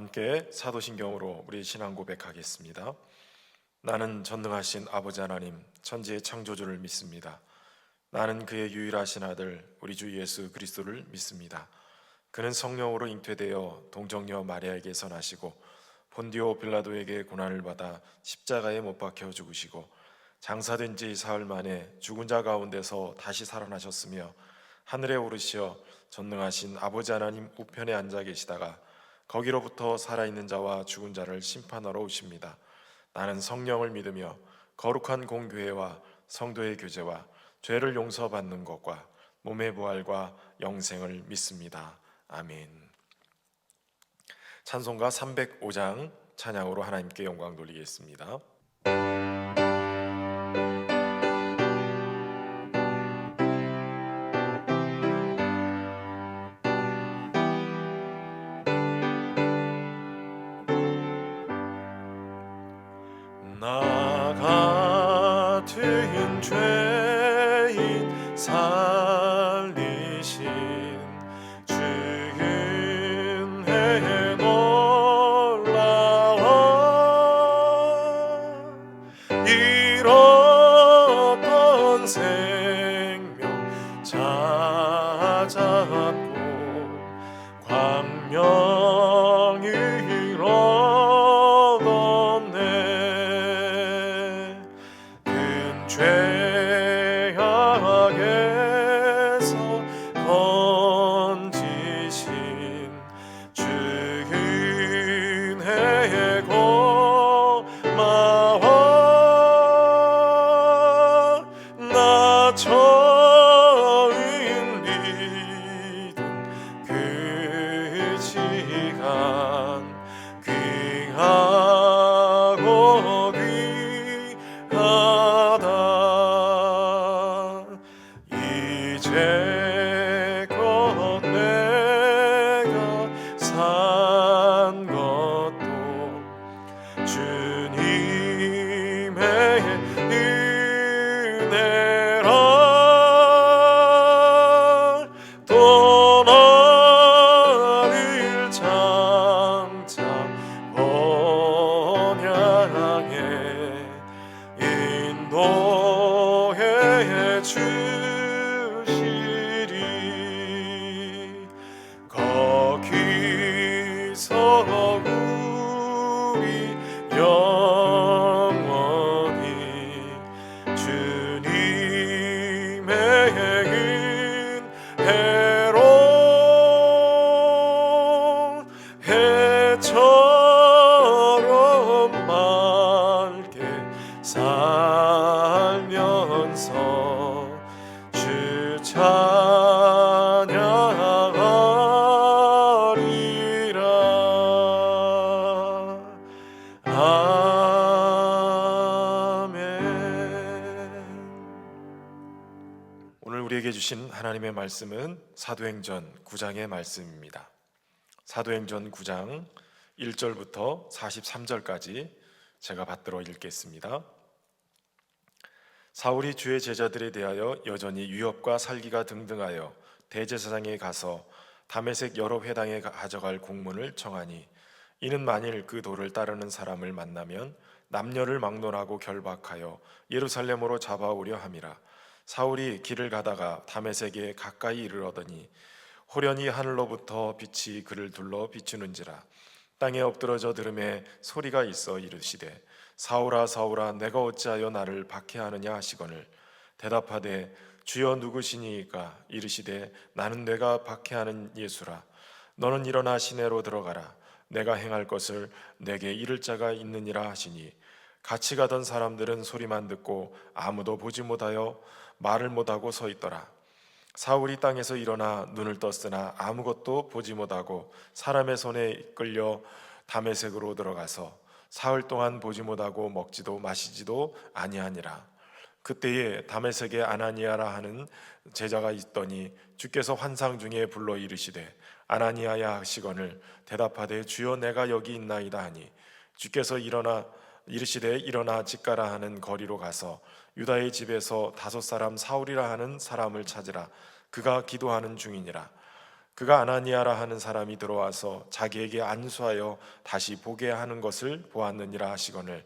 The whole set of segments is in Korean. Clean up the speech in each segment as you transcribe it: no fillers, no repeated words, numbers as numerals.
함께 사도신경으로 우리 신앙 고백하겠습니다. 나는 전능하신 아버지 하나님 천지의 창조주를 믿습니다. 나는 그의 유일하신 아들 우리 주 예수 그리스도를 믿습니다. 그는 성령으로 잉태되어 동정녀 마리아에게서 나시고 본디오 빌라도에게 고난을 받아 십자가에 못 박혀 죽으시고 장사된 지 사흘 만에 죽은 자 가운데서 다시 살아나셨으며 하늘에 오르시어 전능하신 아버지 하나님 우편에 앉아 계시다가 거기로부터 살아있는 자와 죽은 자를 심판하러 오십니다. 나는 성령을 믿으며 거룩한 공교회와 성도의 교제와 죄를 용서받는 것과 몸의 부활과 영생을 믿습니다. 아멘. 찬송가 305장 찬양으로 하나님께 영광 돌리겠습니다. 나 같은 죄인 살리신 주 은혜에 놀라워 잃었던 생명 찾았고 광명이 죄악에서 건지신 주 은혜에 고마워 나 처음 믿은 그 시간 귀하고 이제껏 내가 산 것도 주님의 은혜라 떠나릴 장차 번향해 인도해 주시리 거기서 우리 영원히 주님의 은혜로 해처럼 맑게 살면서 주 찬양하리라. 아멘. 오늘 우리에게 주신 하나님의 말씀은 사도행전 9장의 말씀입니다. 사도행전 9장 1절부터 43절까지 제가 받들어 읽겠습니다. 사울이 주의 제자들에 대하여 여전히 위협과 살기가 등등하여 대제사장에 가서 다메섹 여러 회당에 가져갈 공문을 청하니 이는 만일 그 도를 따르는 사람을 만나면 남녀를 막론하고 결박하여 예루살렘으로 잡아오려 함이라. 사울이 길을 가다가 다메섹에 가까이 이르러더니 호련히 하늘로부터 빛이 그를 둘러 비추는지라. 땅에 엎드러져 들음에 소리가 있어 이르시되 사울아 사울아 내가 어찌하여 나를 박해하느냐 하시거늘 대답하되 주여 누구시니이까 이르시되 나는 내가 박해하는 예수라. 너는 일어나 시내로 들어가라. 내가 행할 것을 내게 이를 자가 있느니라 하시니 같이 가던 사람들은 소리만 듣고 아무도 보지 못하여 말을 못하고 서 있더라. 사울이 땅에서 일어나 눈을 떴으나 아무것도 보지 못하고 사람의 손에 이끌려 다메섹으로 들어가서 사흘 동안 보지 못하고 먹지도 마시지도 아니하니라. 그때에 다메섹에 아나니아라 하는 제자가 있더니 주께서 환상 중에 불러 이르시되 아나니아야 하시거늘 대답하되 주여 내가 여기 있나이다 하니 주께서 이르시되 일어나 집가라 하는 거리로 가서 유다의 집에서 5 사람 사울이라 하는 사람을 찾으라. 그가 기도하는 중이니라. 그가 아나니아라 하는 사람이 들어와서 자기에게 안수하여 다시 보게 하는 것을 보았느니라 하시거늘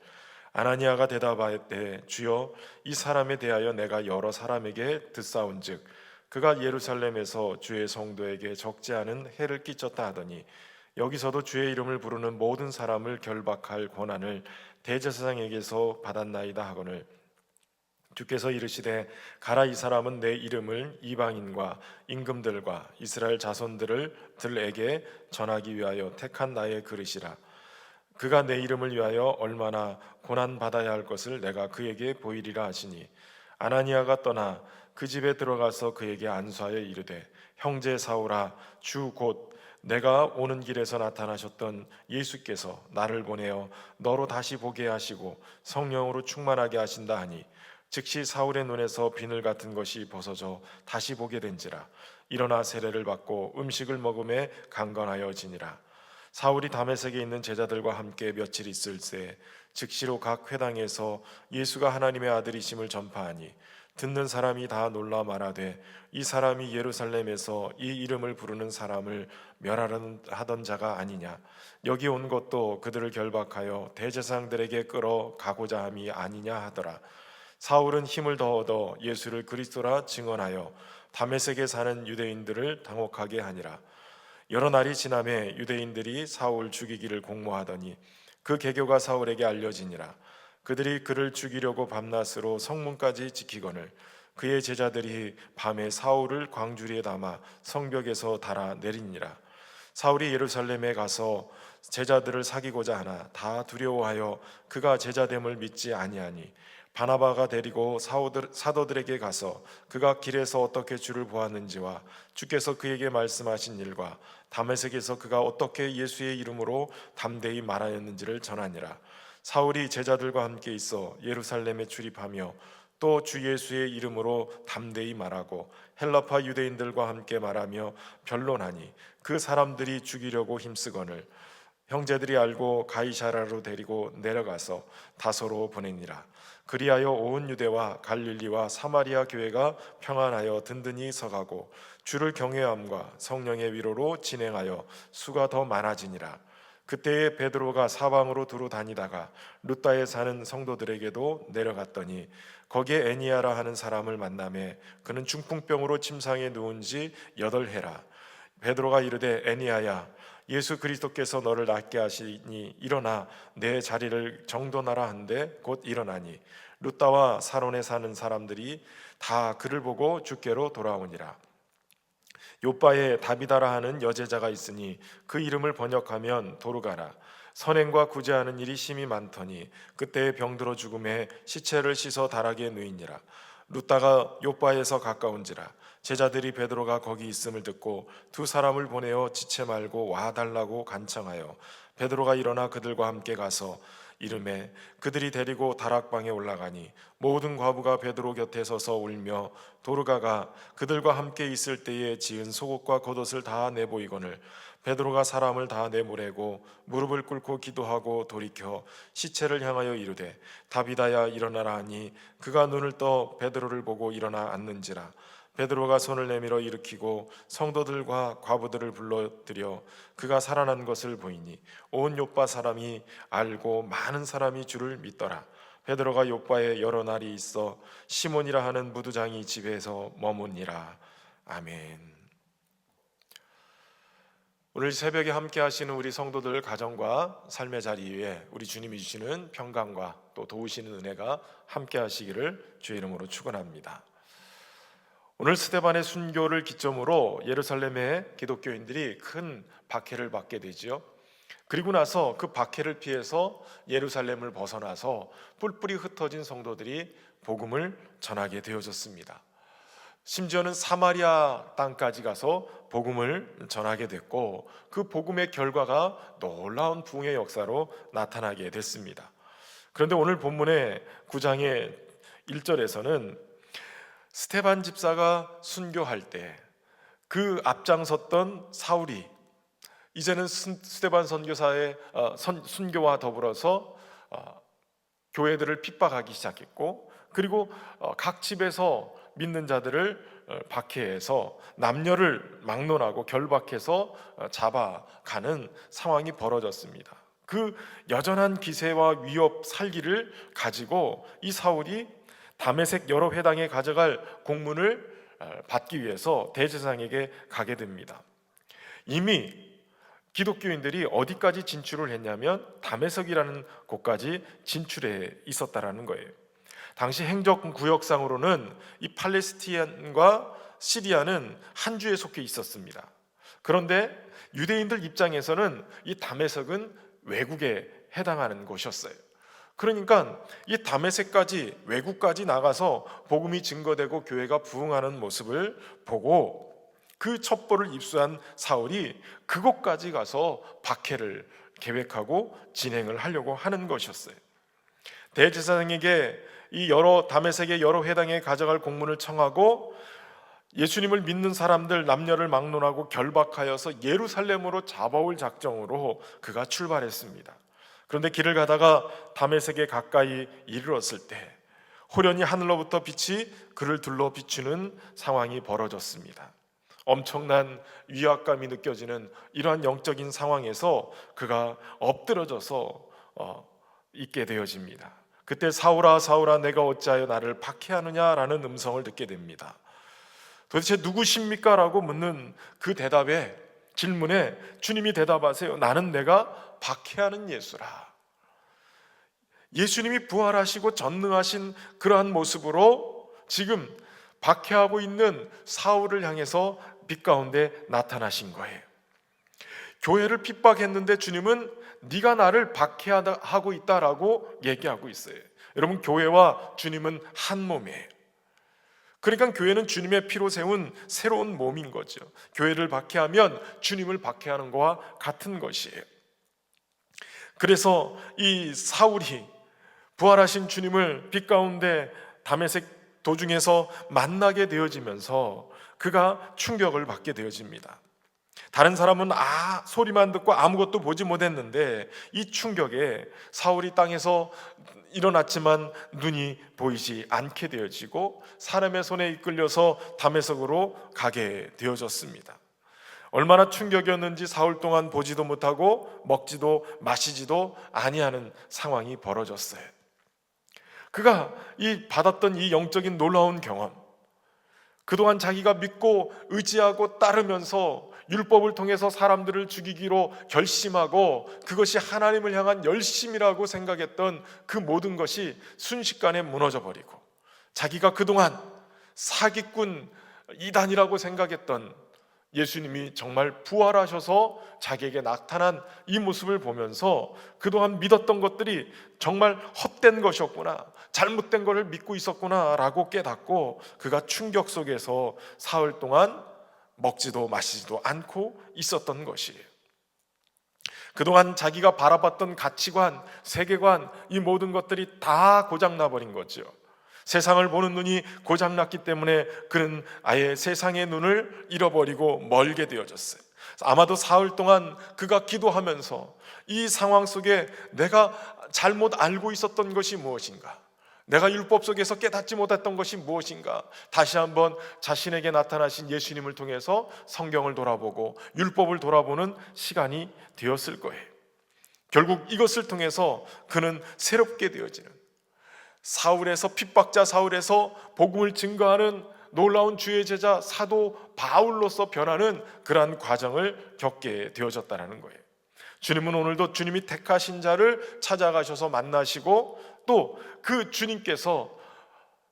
아나니아가 대답하되 주여 이 사람에 대하여 내가 여러 사람에게 듣사온즉 그가 예루살렘에서 주의 성도에게 적지 않은 해를 끼쳤다 하더니 여기서도 주의 이름을 부르는 모든 사람을 결박할 권한을 대제사장에게서 받았나이다 하거늘 주께서 이르시되 가라 이 사람은 내 이름을 이방인과 임금들과 이스라엘 자손들에게 전하기 위하여 택한 나의 그릇이라 그가 내 이름을 위하여 얼마나 고난 받아야 할 것을 내가 그에게 보이리라 하시니 아나니아가 떠나 그 집에 들어가서 그에게 안수하여 이르되 형제 사울아 주 곧 내가 오는 길에서 나타나셨던 예수께서 나를 보내어 너로 다시 보게 하시고 성령으로 충만하게 하신다 하니 즉시 사울의 눈에서 비늘 같은 것이 벗어져 다시 보게 된지라 일어나 세례를 받고 음식을 먹음에 강건하여지니라 사울이 다메섹에 있는 제자들과 함께 며칠 있을새 즉시로 각 회당에서 예수가 하나님의 아들이심을 전파하니 듣는 사람이 다 놀라 말하되 이 사람이 예루살렘에서 이 이름을 부르는 사람을 멸하려 하던 자가 아니냐 여기 온 것도 그들을 결박하여 대제사장들에게 끌어 가고자 함이 아니냐 하더라 사울은 힘을 더 얻어 예수를 그리스도라 증언하여 다메섹에 사는 유대인들을 당혹하게 하니라 여러 날이 지나매 유대인들이 사울 죽이기를 공모하더니 그 계교가 사울에게 알려지니라 그들이 그를 죽이려고 밤낮으로 성문까지 지키거늘 그의 제자들이 밤에 사울을 광주리에 담아 성벽에서 달아 내리니라 사울이 예루살렘에 가서 제자들을 사귀고자 하나 다 두려워하여 그가 제자됨을 믿지 아니하니 바나바가 데리고 사도들에게 가서 그가 길에서 어떻게 주를 보았는지와 주께서 그에게 말씀하신 일과 다메섹에서 그가 어떻게 예수의 이름으로 담대히 말하였는지를 전하니라 사울이 제자들과 함께 있어 예루살렘에 출입하며 또 주 예수의 이름으로 담대히 말하고 헬라파 유대인들과 함께 말하며 변론하니 그 사람들이 죽이려고 힘쓰거늘 형제들이 알고 가이사라로 데리고 내려가서 다소로 보내니라 그리하여 온 유대와 갈릴리와 사마리아 교회가 평안하여 든든히 서가고 주를 경외함과 성령의 위로로 진행하여 수가 더 많아지니라 그때에 베드로가 사방으로 두루 다니다가 룻다에 사는 성도들에게도 내려갔더니 거기에 애니아라 하는 사람을 만나매 그는 중풍병으로 침상에 누운 지 8해라 베드로가 이르되 애니아야 예수 그리스도께서 너를 낫게 하시니 일어나 내 자리를 정돈하라 한데 곧 일어나니 룻다와 사론에 사는 사람들이 다 그를 보고 주께로 돌아오니라 요바에 다비다라 하는 여제자가 있으니 그 이름을 번역하면 도르가라 선행과 구제하는 일이 심히 많더니 그때에 병들어 죽음에 시체를 씻어 다락에 누이니라 룻다가 요바에서 가까운지라 제자들이 베드로가 거기 있음을 듣고 두 사람을 보내어 지체 말고 와달라고 간청하여 베드로가 일어나 그들과 함께 가서 이름에 그들이 데리고 다락방에 올라가니 모든 과부가 베드로 곁에 서서 울며 도르가가 그들과 함께 있을 때에 지은 속옷과 겉옷을 다 내보이거늘 베드로가 사람을 다 내보내고 무릎을 꿇고 기도하고 돌이켜 시체를 향하여 이르되 다비다야 일어나라 하니 그가 눈을 떠 베드로를 보고 일어나 앉는지라 베드로가 손을 내밀어 일으키고 성도들과 과부들을 불러들여 그가 살아난 것을 보이니 온 요빠 사람이 알고 많은 사람이 주를 믿더라 베드로가 요빠에 여러 날이 있어 시몬이라 하는 무두장이 집에서 머무니라 아멘. 오늘 새벽에 함께 하시는 우리 성도들 가정과 삶의 자리에 우리 주님이 주시는 평강과 또 도우시는 은혜가 함께 하시기를 주의 이름으로 축원합니다. 오늘 스데반의 순교를 기점으로 예루살렘의 기독교인들이 큰 박해를 받게 되지요. 그리고 나서 그 박해를 피해서 예루살렘을 벗어나서 뿔뿔이 흩어진 성도들이 복음을 전하게 되어졌습니다. 심지어는 사마리아 땅까지 가서 복음을 전하게 됐고 그 복음의 결과가 놀라운 부흥의 역사로 나타나게 됐습니다. 그런데 오늘 본문의 9장의 1절에서는 스데반 집사가 순교할 때 그 앞장섰던 사울이 이제는 스데반 선교사의 순교와 더불어서 교회들을 핍박하기 시작했고 그리고 각 집에서 믿는 자들을 박해해서 남녀를 막론하고 결박해서 잡아가는 상황이 벌어졌습니다. 그 여전한 기세와 위협 살기를 가지고 이 사울이 다메섹 여러 회당에 가져갈 공문을 받기 위해서 대제사장에게 가게 됩니다. 이미 기독교인들이 어디까지 진출을 했냐면 다메섹이라는 곳까지 진출해 있었다라는 거예요. 당시 행정구역상으로는 이 팔레스티인과 시리아는 한 주에 속해 있었습니다. 그런데 유대인들 입장에서는 이 다메섹은 외국에 해당하는 곳이었어요. 그러니까 이 다메섹까지 외국까지 나가서 복음이 증거되고 교회가 부흥하는 모습을 보고 그 첩보를 입수한 사울이 그곳까지 가서 박해를 계획하고 진행을 하려고 하는 것이었어요. 대제사장에게 이 다메섹의 여러 회당에 가져갈 공문을 청하고 예수님을 믿는 사람들 남녀를 막론하고 결박하여서 예루살렘으로 잡아올 작정으로 그가 출발했습니다. 그런데 길을 가다가 다메섹에 가까이 이르렀을 때 호련히 하늘로부터 빛이 그를 둘러 비추는 상황이 벌어졌습니다. 엄청난 위압감이 느껴지는 이러한 영적인 상황에서 그가 엎드러져서 있게 되어집니다. 그때 사울아 사울아 내가 어찌하여 나를 박해하느냐라는 음성을 듣게 됩니다. 도대체 누구십니까? 라고 묻는 그 대답에 질문에 주님이 대답하세요. 나는 내가 박해하는 예수라. 예수님이 부활하시고 전능하신 그러한 모습으로 지금 박해하고 있는 사울을 향해서 빛 가운데 나타나신 거예요. 교회를 핍박했는데 주님은 네가 나를 박해하고 있다라고 얘기하고 있어요. 여러분, 교회와 주님은 한 몸이에요. 그러니까 교회는 주님의 피로 세운 새로운 몸인 거죠. 교회를 박해하면 주님을 박해하는 것과 같은 것이에요. 그래서 이 사울이 부활하신 주님을 빛 가운데 다메섹 도중에서 만나게 되어지면서 그가 충격을 받게 되어집니다. 다른 사람은 소리만 듣고 아무것도 보지 못했는데 이 충격에 사울이 땅에서 일어났지만 눈이 보이지 않게 되어지고 사람의 손에 이끌려서 다메섹으로 가게 되어졌습니다. 얼마나 충격이었는지 사흘 동안 보지도 못하고 먹지도 마시지도 아니하는 상황이 벌어졌어요. 그가 받았던 이 영적인 놀라운 경험, 그동안 자기가 믿고 의지하고 따르면서 율법을 통해서 사람들을 죽이기로 결심하고 그것이 하나님을 향한 열심이라고 생각했던 그 모든 것이 순식간에 무너져 버리고 자기가 그동안 사기꾼 이단이라고 생각했던 예수님이 정말 부활하셔서 자기에게 나타난 이 모습을 보면서 그동안 믿었던 것들이 정말 헛된 것이었구나, 잘못된 것을 믿고 있었구나 라고 깨닫고 그가 충격 속에서 사흘 동안 먹지도 마시지도 않고 있었던 것이에요. 그동안 자기가 바라봤던 가치관, 세계관, 이 모든 것들이 다 고장나버린 거죠. 세상을 보는 눈이 고장났기 때문에 그는 아예 세상의 눈을 잃어버리고 멀게 되어졌어요. 아마도 사흘 동안 그가 기도하면서 이 상황 속에 내가 잘못 알고 있었던 것이 무엇인가, 내가 율법 속에서 깨닫지 못했던 것이 무엇인가, 다시 한번 자신에게 나타나신 예수님을 통해서 성경을 돌아보고 율법을 돌아보는 시간이 되었을 거예요. 결국 이것을 통해서 그는 새롭게 되어지는, 사울에서 핍박자 사울에서 복음을 증거하는 놀라운 주의 제자 사도 바울로서 변하는 그러한 과정을 겪게 되어졌다는 거예요. 주님은 오늘도 주님이 택하신 자를 찾아가셔서 만나시고 또 그 주님께서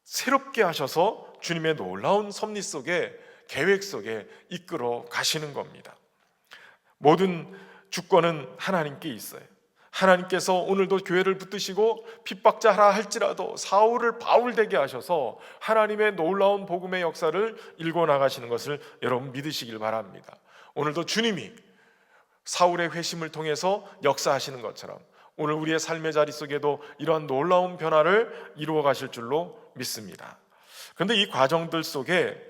새롭게 하셔서 주님의 놀라운 섭리 속에, 계획 속에 이끌어 가시는 겁니다. 모든 주권은 하나님께 있어요. 하나님께서 오늘도 교회를 붙드시고 핍박자라 할지라도 사울을 바울 되게 하셔서 하나님의 놀라운 복음의 역사를 일궈 나가시는 것을 여러분 믿으시길 바랍니다. 오늘도 주님이 사울의 회심을 통해서 역사하시는 것처럼 오늘 우리의 삶의 자리 속에도 이러한 놀라운 변화를 이루어 가실 줄로 믿습니다. 그런데 이 과정들 속에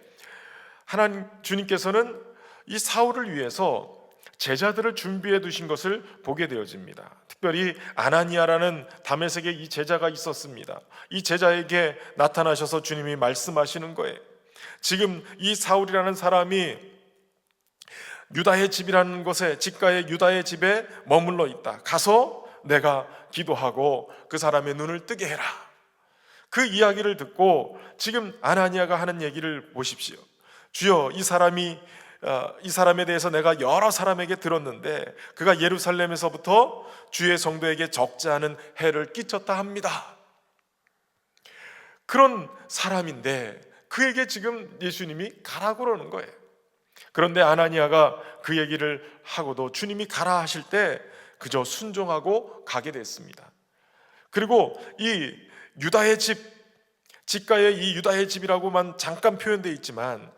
하나님 주님께서는 이 사울을 위해서 제자들을 준비해 두신 것을 보게 되어집니다. 특별히 아나니아라는 다메섹에 이 제자가 있었습니다. 이 제자에게 나타나셔서 주님이 말씀하시는 거예요. 지금 이 사울이라는 사람이 유다의 집이라는 곳에, 직가의 유다의 집에 머물러 있다. 가서 내가 기도하고 그 사람의 눈을 뜨게 해라. 그 이야기를 듣고 지금 아나니아가 하는 얘기를 보십시오. 주여, 이 사람에 대해서 내가 여러 사람에게 들었는데 그가 예루살렘에서부터 주의 성도에게 적지 않은 해를 끼쳤다 합니다. 그런 사람인데 그에게 지금 예수님이 가라고 그러는 거예요. 그런데 아나니아가 그 얘기를 하고도 주님이 가라 하실 때 그저 순종하고 가게 됐습니다. 그리고 이 유다의 집, 직가의 이 유다의 집이라고만 잠깐 표현되어 있지만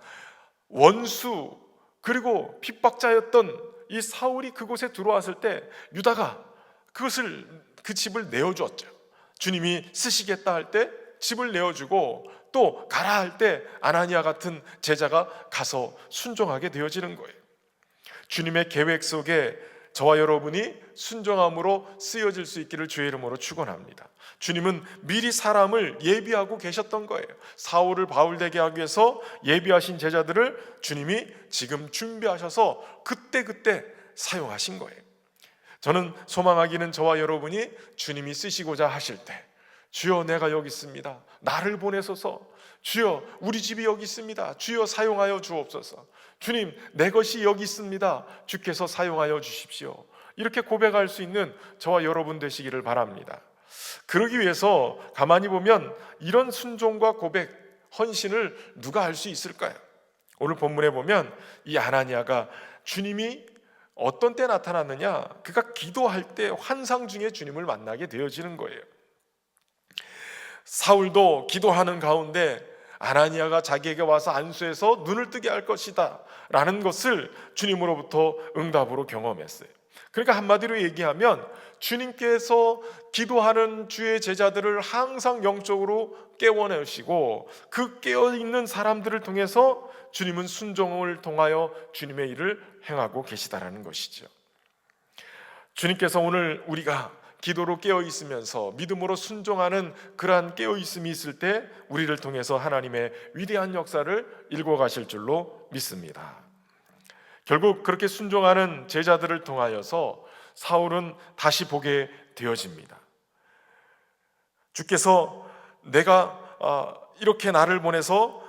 원수 그리고 핍박자였던 이 사울이 그곳에 들어왔을 때 유다가 그 집을 내어주었죠. 주님이 쓰시겠다 할 때 집을 내어주고 또 가라 할 때 아나니아 같은 제자가 가서 순종하게 되어지는 거예요. 주님의 계획 속에 저와 여러분이 순종함으로 쓰여질 수 있기를 주의 이름으로 축원합니다. 주님은 미리 사람을 예비하고 계셨던 거예요. 사울을 바울되게 하기 위해서 예비하신 제자들을 주님이 지금 준비하셔서 그때그때 사용하신 거예요. 저는 소망하기는 저와 여러분이 주님이 쓰시고자 하실 때 주여 내가 여기 있습니다. 나를 보내소서. 주여 우리 집이 여기 있습니다. 주여 사용하여 주옵소서. 주님 내 것이 여기 있습니다. 주께서 사용하여 주십시오. 이렇게 고백할 수 있는 저와 여러분 되시기를 바랍니다. 그러기 위해서 가만히 보면 이런 순종과 고백, 헌신을 누가 할 수 있을까요? 오늘 본문에 보면 이 아나니아가 주님이 어떤 때 나타났느냐? 그가 기도할 때 환상 중에 주님을 만나게 되어지는 거예요. 사울도 기도하는 가운데 아나니아가 자기에게 와서 안수해서 눈을 뜨게 할 것이다 라는 것을 주님으로부터 응답으로 경험했어요. 그러니까 한마디로 얘기하면 주님께서 기도하는 주의 제자들을 항상 영적으로 깨워내시고 그 깨어있는 사람들을 통해서 주님은 순종을 통하여 주님의 일을 행하고 계시다라는 것이죠. 주님께서 오늘 우리가 기도로 깨어있으면서 믿음으로 순종하는 그러한 깨어있음이 있을 때 우리를 통해서 하나님의 위대한 역사를 일궈가실 줄로 믿습니다. 결국 그렇게 순종하는 제자들을 통하여서 사울은 다시 보게 되어집니다. 주께서 내가 이렇게 나를 보내서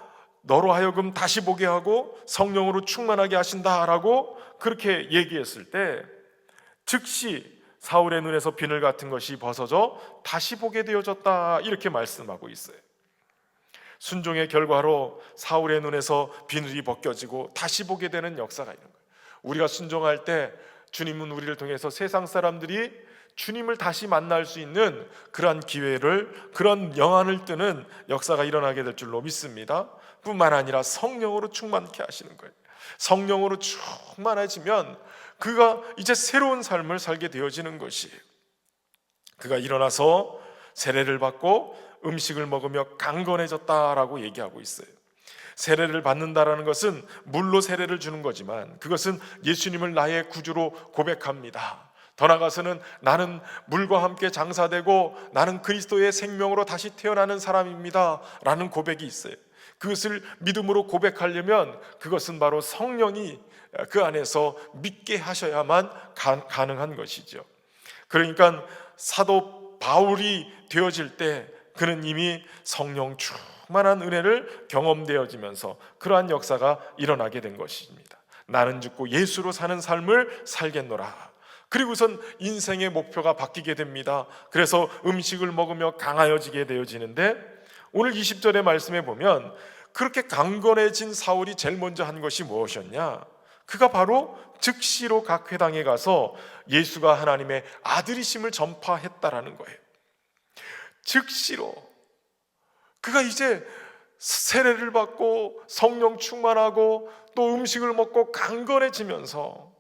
너로 하여금 다시 보게 하고 성령으로 충만하게 하신다라고 그렇게 얘기했을 때 즉시 사울의 눈에서 비늘 같은 것이 벗어져 다시 보게 되어졌다 이렇게 말씀하고 있어요. 순종의 결과로 사울의 눈에서 비늘이 벗겨지고 다시 보게 되는 역사가 있는 거예요. 우리가 순종할 때 주님은 우리를 통해서 세상 사람들이 주님을 다시 만날 수 있는 그런 기회를, 그런 영안을 뜨는 역사가 일어나게 될 줄로 믿습니다. 뿐만 아니라 성령으로 충만케 하시는 거예요. 성령으로 충만해지면 그가 이제 새로운 삶을 살게 되어지는 것이에요. 그가 일어나서 세례를 받고 음식을 먹으며 강건해졌다라고 얘기하고 있어요. 세례를 받는다라는 것은 물로 세례를 주는 거지만 그것은 예수님을 나의 구주로 고백합니다. 더 나아가서는 나는 물과 함께 장사되고 나는 그리스도의 생명으로 다시 태어나는 사람입니다 라는 고백이 있어요. 그것을 믿음으로 고백하려면 그것은 바로 성령이 그 안에서 믿게 하셔야만 가능한 것이죠. 그러니까 사도 바울이 되어질 때 그는 이미 성령 충만한 은혜를 경험되어지면서 그러한 역사가 일어나게 된 것입니다. 나는 죽고 예수로 사는 삶을 살겠노라. 그리고선 인생의 목표가 바뀌게 됩니다. 그래서 음식을 먹으며 강하여지게 되어지는데 오늘 20절의 말씀에 보면 그렇게 강건해진 사울이 제일 먼저 한 것이 무엇이었냐? 그가 바로 즉시로 각 회당에 가서 예수가 하나님의 아들이심을 전파했다라는 거예요. 즉시로 그가 이제 세례를 받고 성령 충만하고 또 음식을 먹고 강건해지면서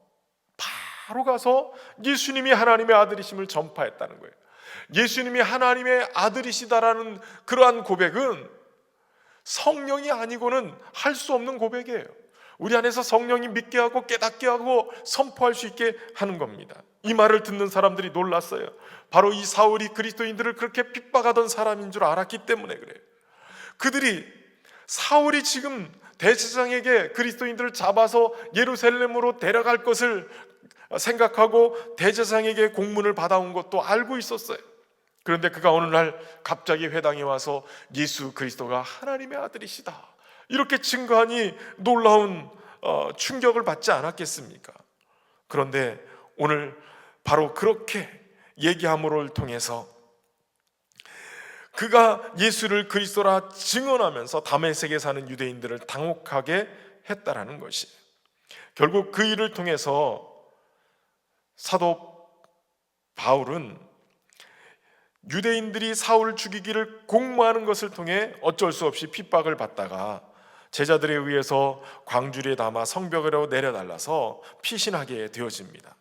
바로 가서 예수님이 하나님의 아들이심을 전파했다는 거예요. 예수님이 하나님의 아들이시다라는 그러한 고백은 성령이 아니고는 할 수 없는 고백이에요. 우리 안에서 성령이 믿게 하고 깨닫게 하고 선포할 수 있게 하는 겁니다. 이 말을 듣는 사람들이 놀랐어요. 바로 이 사울이 그리스도인들을 그렇게 핍박하던 사람인 줄 알았기 때문에 그래요. 그들이 사울이 지금 대제사장에게 그리스도인들을 잡아서 예루살렘으로 데려갈 것을 생각하고 대제사장에게 공문을 받아온 것도 알고 있었어요. 그런데 그가 어느 날 갑자기 회당에 와서 예수 그리스도가 하나님의 아들이시다 이렇게 증거하니 놀라운 충격을 받지 않았겠습니까? 그런데 오늘 바로 그렇게 얘기함으로를 통해서 그가 예수를 그리스도라 증언하면서 다메섹에 사는 유대인들을 당혹하게 했다라는 것이, 결국 그 일을 통해서 사도 바울은 유대인들이 사울을 죽이기를 공모하는 것을 통해 어쩔 수 없이 핍박을 받다가 제자들에 의해서 광주리에 담아 성벽으로 내려달라서 피신하게 되어집니다.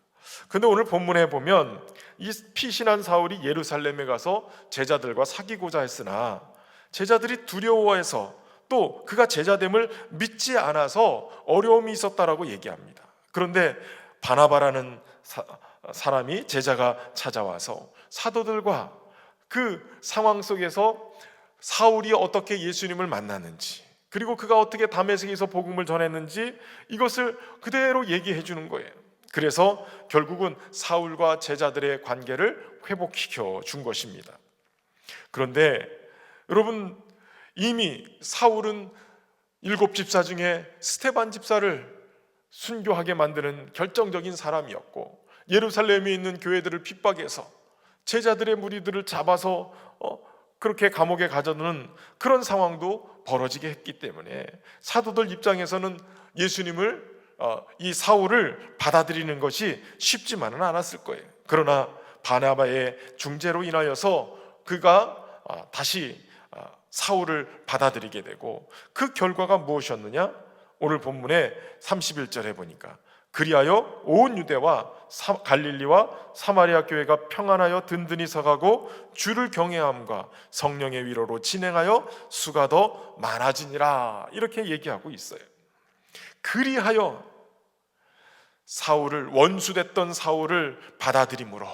근데 오늘 본문에 보면 이 피신한 사울이 예루살렘에 가서 제자들과 사귀고자 했으나 제자들이 두려워해서 또 그가 제자됨을 믿지 않아서 어려움이 있었다라고 얘기합니다. 그런데 바나바라는 사람이 제자가 찾아와서 사도들과 그 상황 속에서 사울이 어떻게 예수님을 만났는지, 그리고 그가 어떻게 다메섹에서 복음을 전했는지 이것을 그대로 얘기해 주는 거예요. 그래서 결국은 사울과 제자들의 관계를 회복시켜 준 것입니다. 그런데 여러분, 이미 사울은 7집사 중에 스데반 집사를 순교하게 만드는 결정적인 사람이었고, 예루살렘에 있는 교회들을 핍박해서 제자들의 무리들을 잡아서 그렇게 감옥에 가둬두는 그런 상황도 벌어지게 했기 때문에 사도들 입장에서는 예수님을 이 사울을 받아들이는 것이 쉽지만은 않았을 거예요. 그러나 바나바의 중재로 인하여서 그가 다시 사울을 받아들이게 되고, 그 결과가 무엇이었느냐? 오늘 본문의 31절에 보니까 그리하여 온 유대와 갈릴리와 사마리아 교회가 평안하여 든든히 서가고 주를 경외함과 성령의 위로로 진행하여 수가 더 많아지니라 이렇게 얘기하고 있어요. 그리하여 사울을, 원수됐던 사울을 받아들임으로,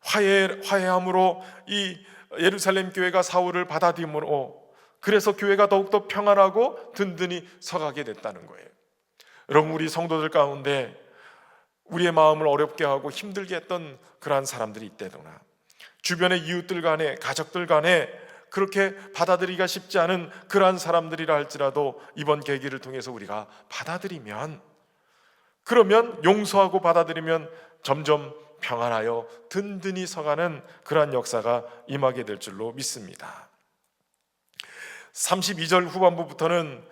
화해함으로 이 예루살렘 교회가 사울을 받아들임으로, 그래서 교회가 더욱더 평안하고 든든히 서가게 됐다는 거예요. 여러분, 우리 성도들 가운데 우리의 마음을 어렵게 하고 힘들게 했던 그러한 사람들이 있다거나 주변의 이웃들 간에, 가족들 간에 그렇게 받아들이기가 쉽지 않은 그러한 사람들이라 할지라도 이번 계기를 통해서 우리가 받아들이면, 그러면 용서하고 받아들이면 점점 평안하여 든든히 서가는 그러한 역사가 임하게 될 줄로 믿습니다. 32절 후반부부터는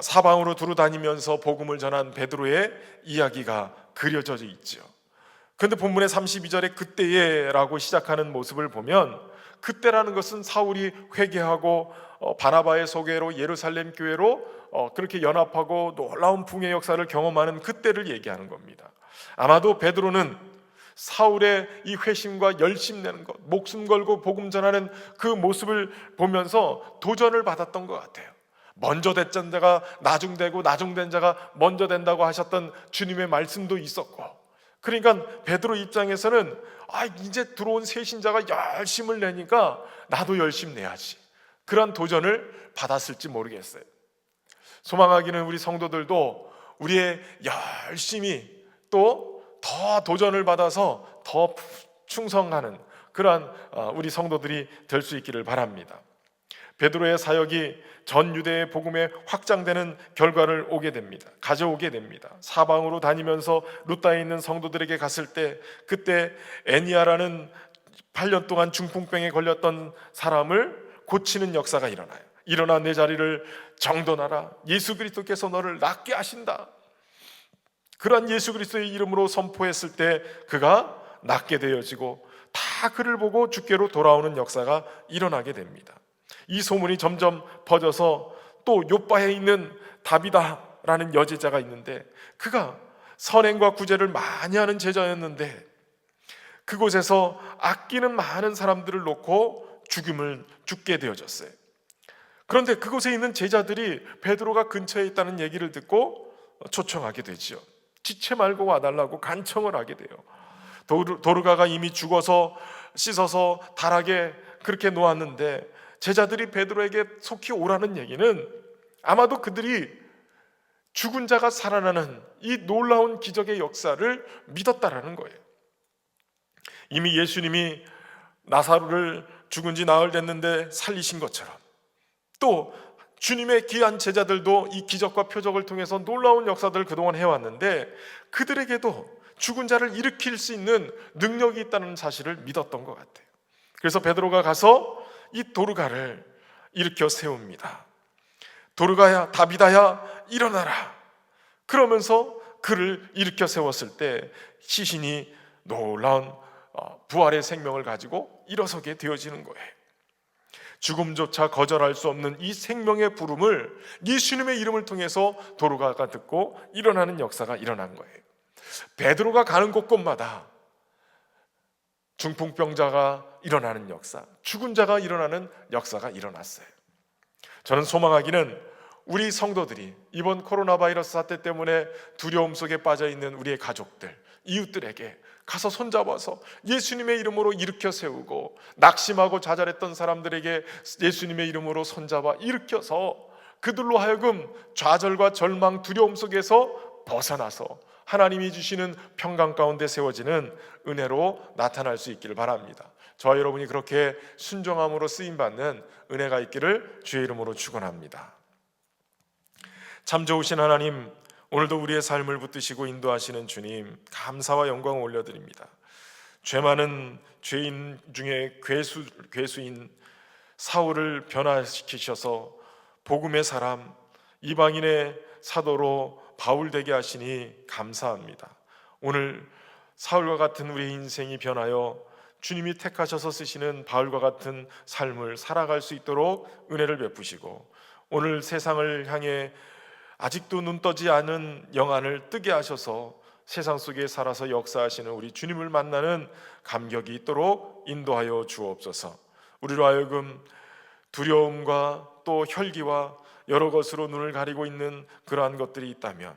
사방으로 두루 다니면서 복음을 전한 베드로의 이야기가 그려져 있죠. 그런데 본문의 32절에 그때에라고 시작하는 모습을 보면, 그때라는 것은 사울이 회개하고 바나바의 소개로 예루살렘 교회로 그렇게 연합하고 놀라운 붕의 역사를 경험하는 그때를 얘기하는 겁니다. 아마도 베드로는 사울의 이 회심과 열심 내는 것, 목숨 걸고 복음 전하는 그 모습을 보면서 도전을 받았던 것 같아요. 먼저 됐던 자가 나중되고 나중된 자가 먼저 된다고 하셨던 주님의 말씀도 있었고, 그러니까 베드로 입장에서는 이제 들어온 새 신자가 열심을 내니까 나도 열심 내야지, 그런 도전을 받았을지 모르겠어요. 소망하기는 우리 성도들도 우리의 열심이 또 더 도전을 받아서 더 충성하는 그러한 우리 성도들이 될 수 있기를 바랍니다. 베드로의 사역이 전 유대의 복음에 확장되는 결과를 가져오게 됩니다. 사방으로 다니면서 루다에 있는 성도들에게 갔을 때, 그때 애니아라는 8년 동안 중풍병에 걸렸던 사람을 고치는 역사가 일어나요. 일어나 내 자리를 정돈하라, 예수 그리스도께서 너를 낫게 하신다. 그러한 예수 그리스도의 이름으로 선포했을 때 그가 낫게 되어지고 다 그를 보고 주께로 돌아오는 역사가 일어나게 됩니다. 이 소문이 점점 퍼져서 또 요바에 있는 다비다라는 여제자가 있는데, 그가 선행과 구제를 많이 하는 제자였는데 그곳에서 아끼는 많은 사람들을 놓고 죽게 되어졌어요. 그런데 그곳에 있는 제자들이 베드로가 근처에 있다는 얘기를 듣고 초청하게 되지요. 지체 말고 와달라고 간청을 하게 돼요. 도르가가 이미 죽어서 씻어서 달하게 그렇게 놓았는데 제자들이 베드로에게 속히 오라는 얘기는 아마도 그들이 죽은 자가 살아나는 이 놀라운 기적의 역사를 믿었다라는 거예요. 이미 예수님이 나사로를 죽은 지 나흘 됐는데 살리신 것처럼, 또 주님의 귀한 제자들도 이 기적과 표적을 통해서 놀라운 역사들을 그동안 해왔는데 그들에게도 죽은 자를 일으킬 수 있는 능력이 있다는 사실을 믿었던 것 같아요. 그래서 베드로가 가서 이 도르가를 일으켜 세웁니다. 도르가야, 다비다야, 일어나라. 그러면서 그를 일으켜 세웠을 때 시신이 놀라운 부활의 생명을 가지고 일어서게 되어지는 거예요. 죽음조차 거절할 수 없는 이 생명의 부름을 예수님의 이름을 통해서 도르가가 듣고 일어나는 역사가 일어난 거예요. 베드로가 가는 곳곳마다 중풍병자가 일어나는 역사, 죽은 자가 일어나는 역사가 일어났어요. 저는 소망하기는 우리 성도들이 이번 코로나 바이러스 사태 때문에 두려움 속에 빠져있는 우리의 가족들, 이웃들에게 가서 손잡아서 예수님의 이름으로 일으켜 세우고, 낙심하고 좌절했던 사람들에게 예수님의 이름으로 손잡아 일으켜서 그들로 하여금 좌절과 절망, 두려움 속에서 벗어나서 하나님이 주시는 평강 가운데 세워지는 은혜로 나타날 수 있기를 바랍니다. 저와 여러분이 그렇게 순종함으로 쓰임받는 은혜가 있기를 주의 이름으로 축원합니다. 참 좋으신 하나님, 오늘도 우리의 삶을 붙드시고 인도하시는 주님, 감사와 영광을 올려드립니다. 죄 많은 죄인 중에 괴수인 사울을 변화시키셔서 복음의 사람, 이방인의 사도로 바울 되게 하시니 감사합니다. 오늘 사울과 같은 우리의 인생이 변하여 주님이 택하셔서 쓰시는 바울과 같은 삶을 살아갈 수 있도록 은혜를 베푸시고, 오늘 세상을 향해 아직도 눈 떠지 않은 영안을 뜨게 하셔서 세상 속에 살아서 역사하시는 우리 주님을 만나는 감격이 있도록 인도하여 주옵소서. 우리로 하여금 두려움과 또 혈기와 여러 것으로 눈을 가리고 있는 그러한 것들이 있다면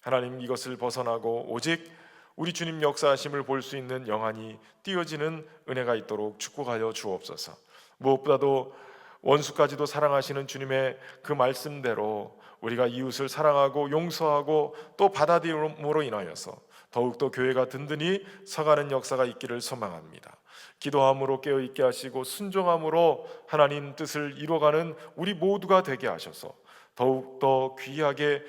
하나님, 이것을 벗어나고 오직 우리 주님 역사하심을 볼 수 있는 영안이 띄어지는 은혜가 있도록 축복하여 주옵소서. 무엇보다도 원수까지도 사랑하시는 주님의 그 말씀대로 우리가 이웃을 사랑하고 용서하고 또 받아들임으로 인하여서 더욱더 교회가 든든히 서가는 역사가 있기를 소망합니다. 기도함으로 깨어있게 하시고 순종함으로 하나님 뜻을 이뤄가는 우리 모두가 되게 하셔서 더욱더 귀하게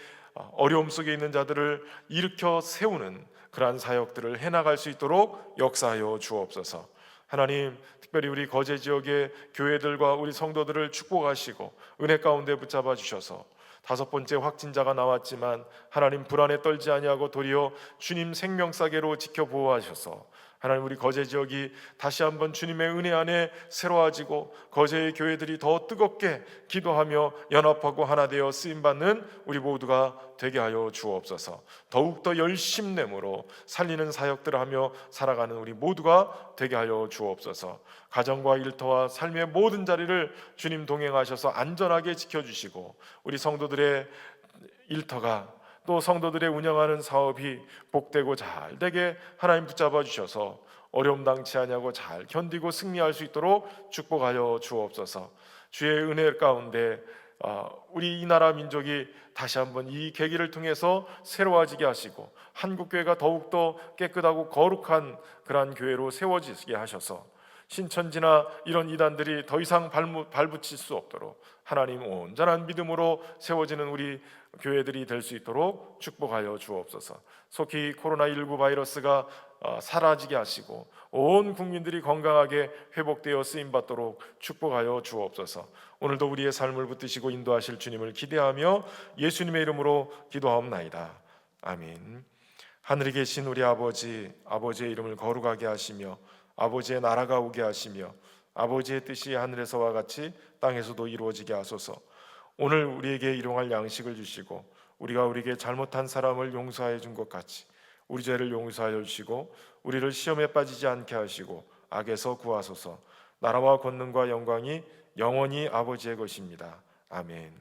어려움 속에 있는 자들을 일으켜 세우는 그러한 사역들을 해나갈 수 있도록 역사하여 주옵소서. 하나님, 특별히 우리 거제 지역의 교회들과 우리 성도들을 축복하시고 은혜 가운데 붙잡아 주셔서 5번째 확진자가 나왔지만 하나님 불안에 떨지 아니하고 도리어 주님 생명사계로 지켜 보호하셔서 하나님, 우리 거제 지역이 다시 한번 주님의 은혜 안에 새로워지고 거제의 교회들이 더 뜨겁게 기도하며 연합하고 하나 되어 쓰임받는 우리 모두가 되게 하여 주옵소서. 더욱더 열심내므로 살리는 사역들을 하며 살아가는 우리 모두가 되게 하여 주옵소서. 가정과 일터와 삶의 모든 자리를 주님 동행하셔서 안전하게 지켜주시고 우리 성도들의 일터가 또 성도들의 운영하는 사업이 복되고 잘 되게 하나님 붙잡아 주셔서 어려움 당치 아니하고 잘 견디고 승리할 수 있도록 축복하여 주옵소서. 주의 은혜 가운데 우리 이 나라 민족이 다시 한번 이 계기를 통해서 새로워지게 하시고 한국교회가 더욱더 깨끗하고 거룩한 그러한 교회로 세워지게 하셔서 신천지나 이런 이단들이 더 이상 발붙일 수 없도록 하나님 온전한 믿음으로 세워지는 우리 교회들이 될 수 있도록 축복하여 주옵소서. 속히 코로나19 바이러스가 사라지게 하시고 온 국민들이 건강하게 회복되어 쓰임받도록 축복하여 주옵소서. 오늘도 우리의 삶을 붙드시고 인도하실 주님을 기대하며 예수님의 이름으로 기도하옵나이다. 아멘. 하늘에 계신 우리 아버지, 아버지의 이름을 거룩하게 하시며 아버지의 나라가 오게 하시며 아버지의 뜻이 하늘에서와 같이 땅에서도 이루어지게 하소서. 오늘 우리에게 일용할 양식을 주시고 우리가 우리에게 잘못한 사람을 용서하여 준 것 같이 우리 죄를 용서하여 주시고 우리를 시험에 빠지지 않게 하시고 악에서 구하소서. 나라와 권능과 영광이 영원히 아버지의 것입니다. 아멘.